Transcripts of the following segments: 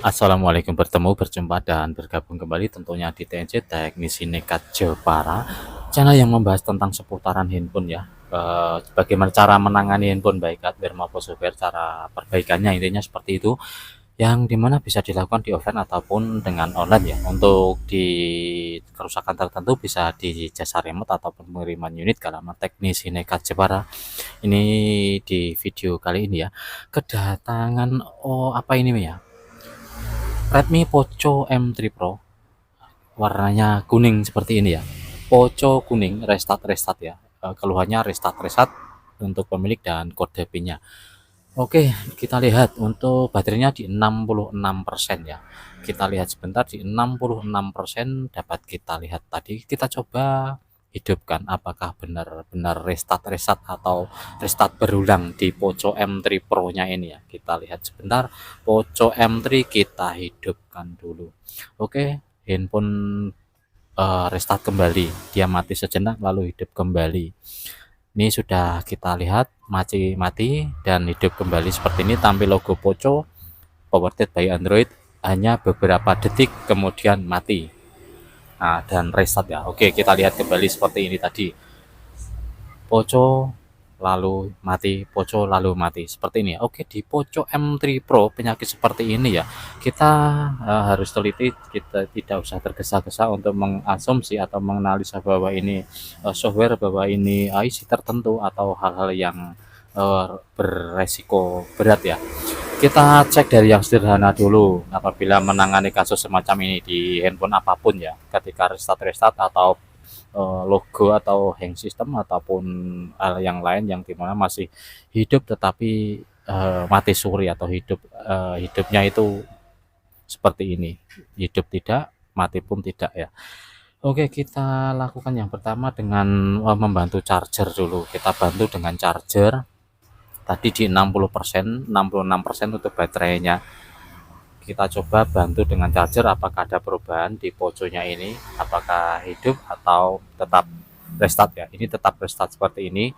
Assalamualaikum, berjumpa dan bergabung kembali tentunya di TNC Teknisi Nekat Jepara, channel yang membahas tentang seputaran handphone ya. Bagaimana cara menangani handphone baik hardware maupun software, cara perbaikannya intinya seperti itu, yang dimana bisa dilakukan di offline ataupun dengan online ya. Untuk di kerusakan tertentu bisa di jasa remote ataupun pengiriman unit ke alamat Teknisi Nekat Jepara. Ini di video kali ini ya, kedatangan apa ini ya, Redmi Poco M3 Pro, warnanya kuning seperti ini ya. Poco kuning, restart ya. Keluhannya restart untuk pemilik dan kode PIN-nya. Oke, kita lihat untuk baterainya di 66% ya. Kita lihat sebentar di 66% dapat kita lihat tadi. Kita coba hidupkan apakah benar-benar restart atau restart berulang di Poco M3 Pro-nya ini ya. Kita lihat sebentar. Poco M3 kita hidupkan dulu. Oke, handphone restart kembali. Dia mati sejenak lalu hidup kembali. Ini sudah kita lihat mati dan hidup kembali seperti ini, tampil logo Poco powered by Android, hanya beberapa detik kemudian mati. Nah, dan restart ya. Oke, kita lihat kembali seperti ini tadi. Poco lalu mati, Poco lalu mati seperti ini ya. Oke, di Poco M3 Pro penyakit seperti ini ya, kita harus teliti, kita tidak usah tergesa-gesa untuk mengasumsi atau menganalisa bahwa ini software, bahwa ini IC tertentu atau hal-hal yang beresiko berat ya. Kita cek dari yang sederhana dulu apabila menangani kasus semacam ini di handphone apapun ya, ketika restart atau logo atau hang system ataupun hal yang lain yang dimana masih hidup tetapi mati suri atau hidupnya itu seperti ini, hidup tidak, mati pun tidak ya. Oke, kita lakukan yang pertama dengan membantu charger dulu. Kita bantu dengan charger tadi di 60%, 66% untuk baterainya. Kita coba bantu dengan charger apakah ada perubahan di Poconya ini, apakah hidup atau tetap restart ya. Ini tetap restart seperti ini.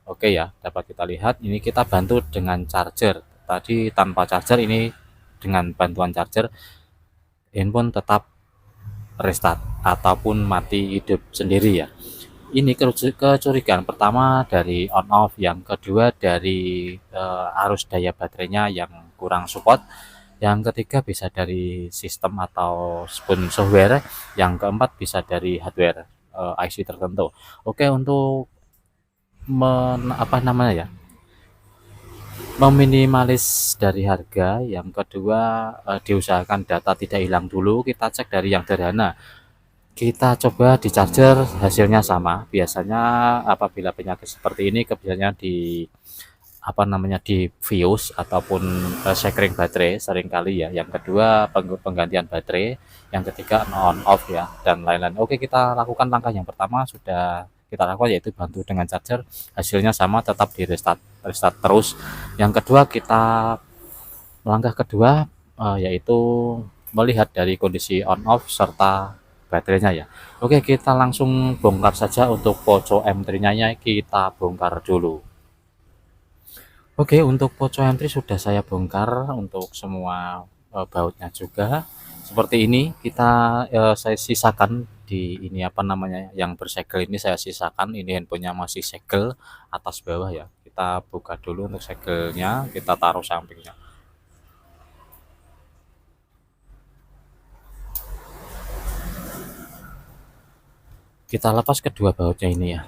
Oke ya, dapat kita lihat ini kita bantu dengan charger. Tadi tanpa charger, ini dengan bantuan charger handphone tetap restart ataupun mati hidup sendiri ya. Ini kecurigaan pertama dari on off, yang kedua dari arus daya baterainya yang kurang support, yang ketiga bisa dari sistem atau software, yang keempat bisa dari hardware IC tertentu. Oke, untuk apa namanya ya, meminimalis dari harga, yang kedua diusahakan data tidak hilang dulu. Kita cek dari yang sederhana, kita coba di charger, hasilnya sama. Biasanya apabila penyakit seperti ini kebiasaannya di apa namanya, di fuse ataupun sekring baterai seringkali ya. Yang kedua penggantian baterai, yang ketiga on off ya, dan lain-lain. Oke, kita lakukan langkah yang pertama sudah kita lakukan, yaitu bantu dengan charger, hasilnya sama, tetap di restart terus. Yang kedua, langkah kedua yaitu melihat dari kondisi on off serta baterainya ya. Oke, kita langsung bongkar saja untuk Poco M3-nya, kita bongkar dulu. Oke, untuk Poco M3 sudah saya bongkar untuk semua bautnya juga. Seperti ini, saya sisakan di ini apa namanya, yang bersegel ini saya sisakan. Ini handphonenya masih segel atas bawah ya. Kita buka dulu untuk segelnya, kita taruh sampingnya. Kita lepas kedua bautnya ini ya.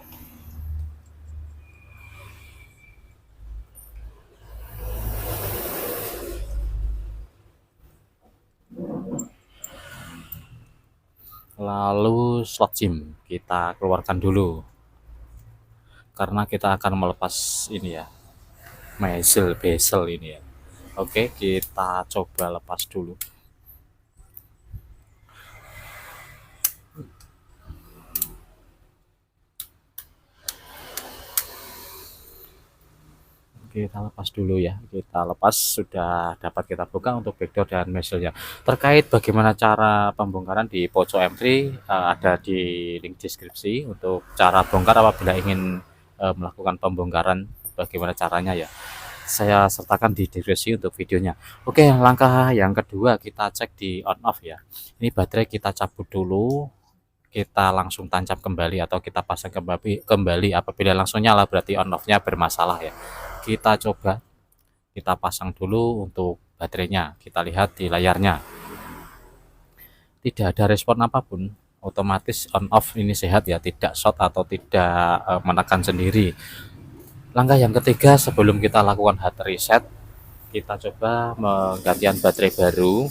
Lalu slot SIM kita keluarkan dulu, karena kita akan melepas ini ya, bezel ini ya. Oke, kita coba lepas dulu. Kita lepas dulu ya, kita lepas, sudah dapat kita buka untuk backdoor dan bezelnya. Terkait bagaimana cara pembongkaran di Poco M3, ada di link deskripsi untuk cara bongkar apabila ingin melakukan pembongkaran, bagaimana caranya ya. saya sertakan di deskripsi untuk videonya. Oke, langkah yang kedua kita cek di on off ya. Ini baterai kita cabut dulu, kita langsung tancap kembali atau kita pasang kembali. Apabila langsung nyala berarti on off-nya bermasalah ya. Kita coba, kita pasang dulu untuk baterainya. Kita lihat di layarnya. Tidak ada respon apapun, otomatis on off ini sehat ya, tidak short atau tidak menekan sendiri. Langkah yang ketiga sebelum kita lakukan hard reset, kita coba penggantian baterai baru.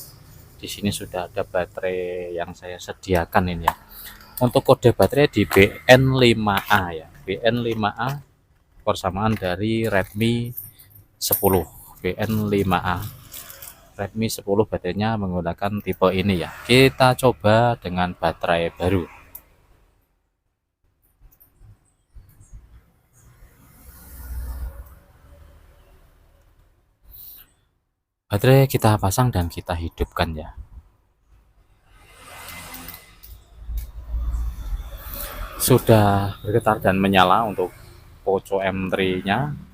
Di sini sudah ada baterai yang saya sediakan ini ya. Untuk kode baterai di BN5A ya. BN5A persamaan dari Redmi 10. BN5A. Redmi 10 baterainya menggunakan tipe ini ya. Kita coba dengan baterai baru. Baterai kita pasang dan kita hidupkan ya. Sudah bergetar dan menyala untuk Poco M3-nya.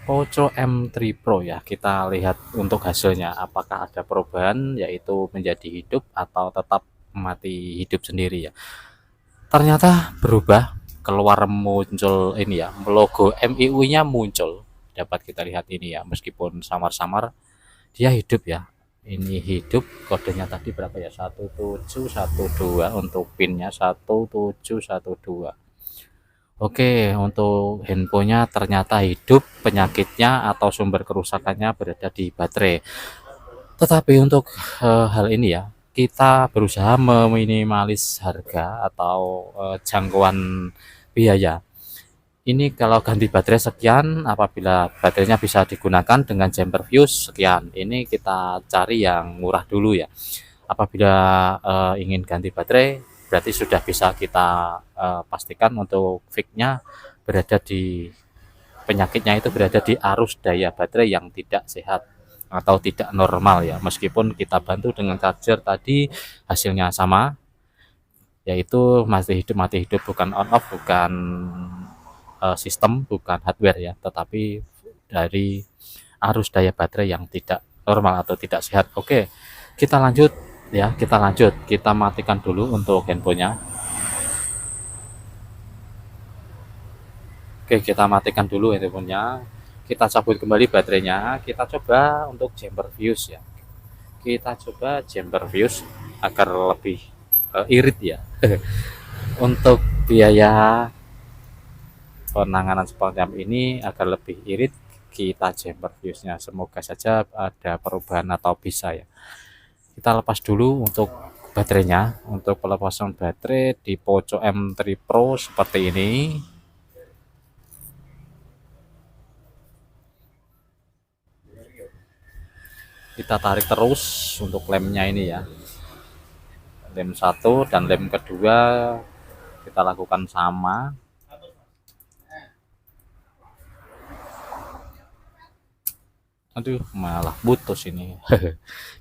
Poco M3 Pro ya, kita lihat untuk hasilnya apakah ada perubahan, yaitu menjadi hidup atau tetap mati hidup sendiri ya. Ternyata berubah, keluar muncul ini ya, logo MIU-nya muncul, dapat kita lihat ini ya, meskipun samar-samar dia hidup ya. Ini hidup, kodenya tadi berapa ya, 1712 untuk pinnya 1712. Oke, untuk handphonenya ternyata hidup, penyakitnya atau sumber kerusakannya berada di baterai. Tetapi untuk hal ini ya, kita berusaha meminimalis harga atau jangkauan biaya. Ini kalau ganti baterai sekian, apabila baterainya bisa digunakan dengan jumper fuse sekian. Ini kita cari yang murah dulu ya. Apabila ingin ganti baterai, berarti sudah bisa kita pastikan untuk fix-nya berada di penyakitnya itu berada di arus daya baterai yang tidak sehat atau tidak normal ya. Meskipun kita bantu dengan charger tadi hasilnya sama, yaitu mati hidup bukan on off, bukan sistem, bukan hardware ya, tetapi dari arus daya baterai yang tidak normal atau tidak sehat. Oke, kita lanjut ya, kita matikan dulu untuk handphonenya. Oke, kita matikan dulu handphonenya, kita cabut kembali baterainya, kita coba untuk jumper fuse ya, kita coba jumper fuse agar lebih irit ya. Untuk biaya penanganan seperti ini agar lebih irit, kita jumper fuse-nya, semoga saja ada perubahan atau bisa ya. Kita lepas dulu untuk baterainya. Untuk pelepasan baterai di Poco M3 Pro seperti ini. Kita tarik terus untuk lemnya ini ya, lem satu dan lem kedua kita lakukan sama. Aduh, malah putus ini.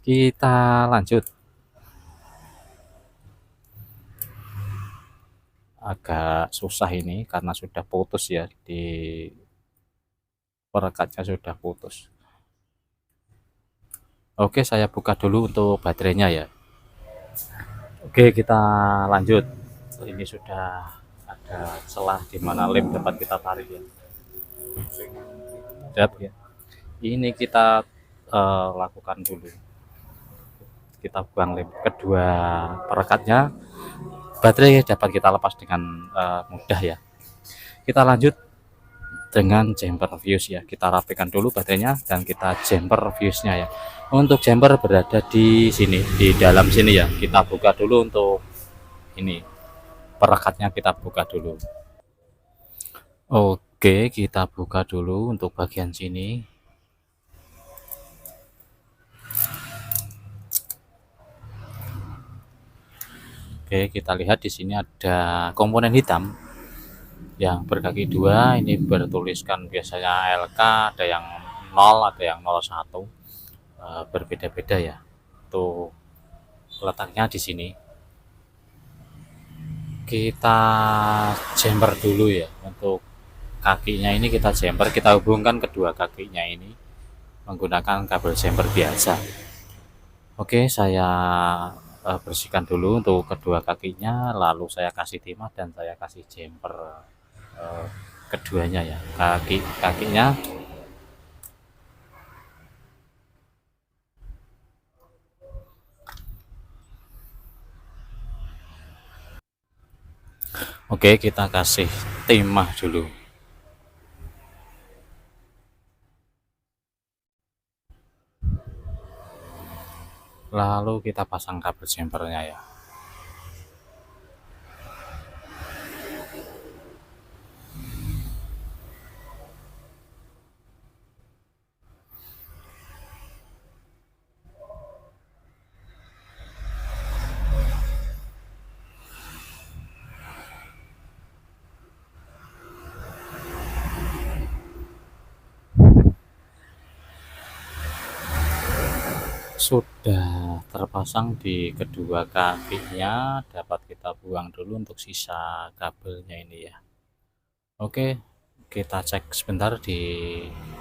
Kita lanjut. Agak susah ini karena sudah putus ya, di perekatnya sudah putus. Oke, saya buka dulu untuk baterainya ya. Oke, kita lanjut. Ini sudah ada celah di mana lem dapat kita tarik ya. Lihat ya. Ini kita lakukan dulu. Kita buang lem kedua perekatnya. Baterai dapat kita lepas dengan mudah ya. Kita lanjut dengan jumper fuse ya. Kita rapikan dulu baterainya dan kita jumper fuse-nya ya. Untuk jumper berada di sini, di dalam sini ya. Kita buka dulu untuk ini, perekatnya kita buka dulu. Oke, kita buka dulu untuk bagian sini. Oke, kita lihat di sini ada komponen hitam yang berkaki dua. Ini bertuliskan biasanya LK, ada yang 0, ada yang 01. Berbeda-beda ya. Tuh letaknya di sini. Kita jumper dulu ya untuk kakinya ini kita jumper, kita hubungkan kedua kakinya ini menggunakan kabel jumper biasa. Oke, saya bersihkan dulu untuk kedua kakinya, lalu saya kasih timah dan saya kasih jumper eh, keduanya ya, kakinya. Oke, kita kasih timah dulu. Lalu kita pasang kabel jumpernya ya. Sudah terpasang di kedua kakinya, dapat kita buang dulu untuk sisa kabelnya ini ya. Oke, kita cek sebentar di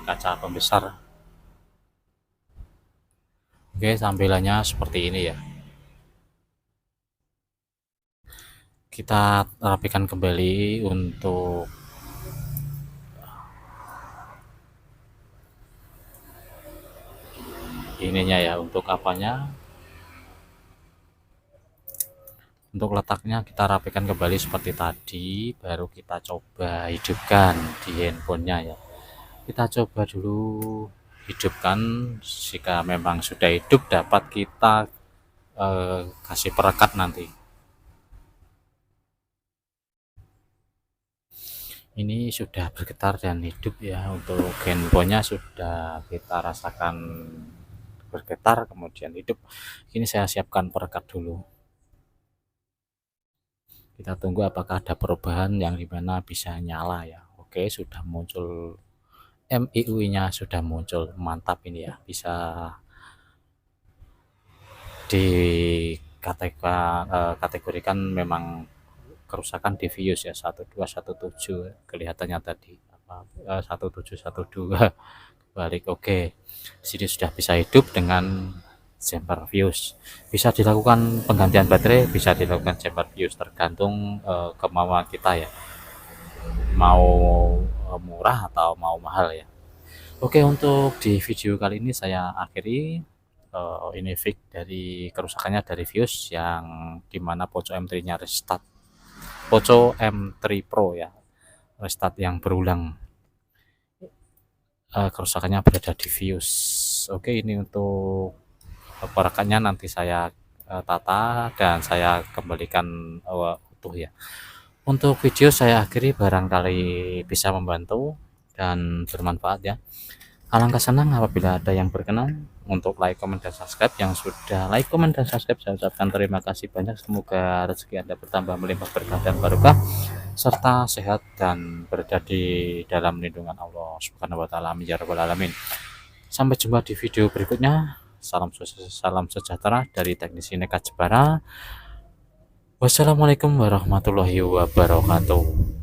kaca pembesar. Oke, tampilannya seperti ini ya. Kita rapikan kembali untuk ininya ya, untuk apanya, untuk letaknya kita rapikan kembali seperti tadi, baru kita coba hidupkan di handphonenya ya. Kita coba dulu hidupkan, jika memang sudah hidup dapat kita kasih perekat nanti. Ini sudah bergetar dan hidup ya, untuk handphonenya sudah kita rasakan bergetar kemudian hidup. Ini saya siapkan perekat dulu, kita tunggu apakah ada perubahan yang dimana bisa nyala ya. Oke, sudah muncul MIUI nya, sudah muncul, mantap ini ya, bisa dikategorikan memang kerusakan di Vios ya, 1217 kelihatannya tadi, 1712 balik. Oke, sini sudah bisa hidup dengan jumper Vios. Bisa dilakukan penggantian baterai, bisa dilakukan jumper Vios, tergantung kemauan kita ya, mau murah atau mau mahal ya. Oke, untuk di video kali ini saya akhiri. Ini fix dari kerusakannya dari Vios, yang dimana Poco M3 nya restart, Poco M3 Pro ya, restart yang berulang. Kerusakannya berada di Vios. Oke, ini untuk perekannya nanti saya tata dan saya kembalikan utuh ya. Untuk video saya akhiri, barangkali bisa membantu dan bermanfaat ya. Alangkah senang apabila ada yang berkenan untuk like, comment, dan subscribe. Yang sudah like, comment, dan subscribe, saya ucapkan terima kasih banyak. Semoga rezeki Anda bertambah melimpah berkah dan barokah, serta sehat dan berada di dalam lindungan Allah Subhanahu wa taala. Amin ya rabbal alamin. Sampai jumpa di video berikutnya. Salam sejahtera dari teknisi Nekat Jepara. Wassalamualaikum warahmatullahi wabarakatuh.